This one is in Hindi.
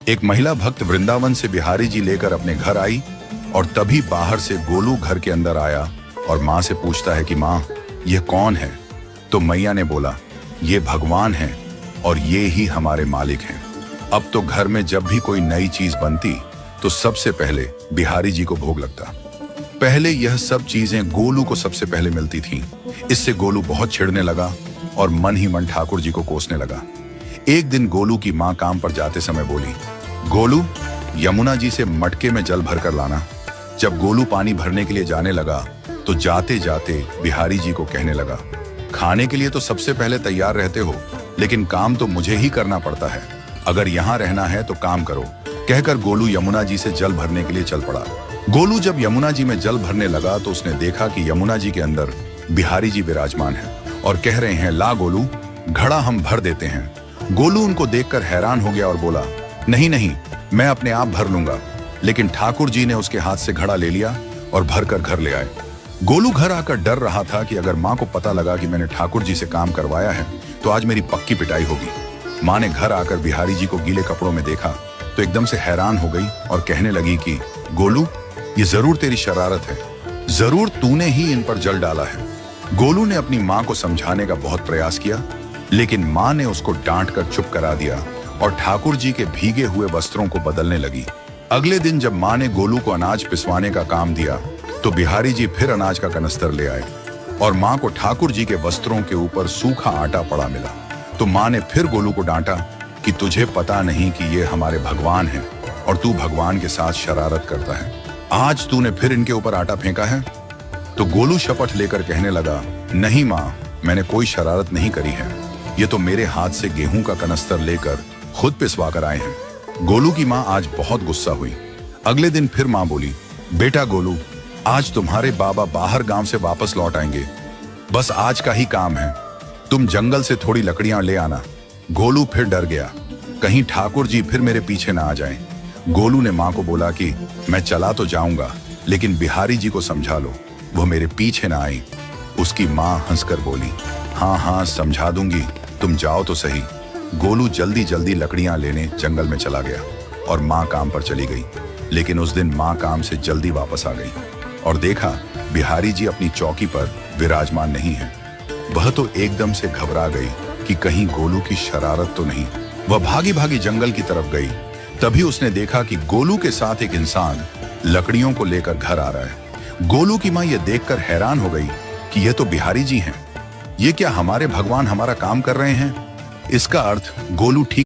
एक महिला भक्त वृंदावन से बिहारी जी लेकर अपने घर आई और तभी बाहर से गोलू घर के अंदर आया और माँ से पूछता है कि माँ, ये कौन है? तो मैया ने बोला, ये भगवान है और ये ही हमारे मालिक हैं। अब तो घर में जब भी कोई नई चीज बनती तो सबसे पहले बिहारी जी को भोग लगता। पहले यह सब चीजें गोलू को सबसे पहले मिलती थीं। इससे गोलू बहुत छिड़ने लगा और मन ही मन ठाकुर जी को कोसने लगा। एक दिन गोलू की माँ काम पर जाते समय बोली, गोलू, यमुना जी से मटके में जल भर कर लाना। जब गोलू पानी भरने के लिए जाने लगा तो जाते जाते बिहारी जी को कहने लगा, खाने के लिए तो सबसे पहले तैयार रहते हो, लेकिन काम तो मुझे ही करना पड़ता है। अगर यहाँ रहना है तो काम करो। कहकर गोलू यमुना जी से जल भरने के लिए चल पड़ा। गोलू जब यमुना जी में जल भरने लगा तो उसने देखा कि यमुना जी के अंदर बिहारी जी विराजमान हैं और कह रहे हैं, ला गोलू, घड़ा हम भर देते हैं। गोलू उनको देखकर हैरान हो गया और बोला, नहीं नहीं, मैं अपने आप भर लूंगा। लेकिन ठाकुर जी ने उसके हाथ से घड़ा ले लिया और भरकर घर ले आए। गोलू घर आकर डर रहा था कि अगर माँ को पता लगा कि मैंने ठाकुर जी से काम करवाया है तो आज मेरी पक्की पिटाई होगी। माँ ने घर आकर बिहारी जी को गीले कपड़ों में देखा तो एकदम से हैरान हो गई और कहने लगी कि गोलू, ये जरूर तेरी शरारत है, जरूर तूने ही इन पर जल डाला है। गोलू ने अपनी माँ को समझाने का बहुत प्रयास किया, लेकिन माँ ने उसको डांट कर चुप करा दिया और ठाकुर जी के भीगे हुए वस्त्रों को बदलने लगी। अगले दिन जब माँ ने गोलू को अनाज पिसवाने का काम दिया तो बिहारी जी फिर अनाज का कनस्तर ले आए और माँ को ठाकुर जी के वस्त्रों के ऊपर सूखा आटा पड़ा मिला। तो माँ ने फिर गोलू को डांटा कि तुझे पता नहीं कि ये हमारे भगवान हैं और तू भगवान के साथ शरारत करता है। आज तूने फिर इनके ऊपर आटा फेंका है। तो गोलू शपथ लेकर कहने लगा, नहीं माँ, मैंने कोई शरारत नहीं करी है। ये तो मेरे हाथ से गेहूं का कनस्तर लेकर खुद पिसवा कर आए हैं। गोलू की माँ आज बहुत गुस्सा हुई। अगले दिन फिर माँ बोली, बेटा गोलू, आज तुम्हारे बाबा बाहर गांव से वापस लौट आएंगे। बस आज का ही काम है, तुम जंगल से थोड़ी लकड़ियां ले आना। गोलू फिर डर गया, कहीं ठाकुर जी फिर मेरे पीछे ना आ जाएं। गोलू ने माँ को बोला कि मैं चला तो जाऊंगा, लेकिन बिहारी जी को समझा लो, वो मेरे पीछे ना आई। उसकी माँ हंसकर बोली, हाँ हाँ समझा दूंगी, तुम जाओ तो सही। गोलू जल्दी जल्दी लकड़ियां लेने जंगल में चला गया और माँ काम पर चली गई। लेकिन उस दिन माँ काम से जल्दी वापस आ गई और देखा बिहारी जी अपनी चौकी पर विराजमान नहीं है। वह तो एकदम से घबरा गई कि कहीं गोलू की शरारत तो नहीं। वह भागी भागी जंगल की तरफ गई। तभी उसने देखा कि गोलू के साथ एक इंसान लकड़ियों को लेकर घर आ रहा है। गोलू की माँ यह देखकर हैरान हो गई कि यह तो बिहारी जी हैं। ये क्या हमारे भगवान हमारा काम कर रहे हैं? इसका अर्थ गोलू ठीक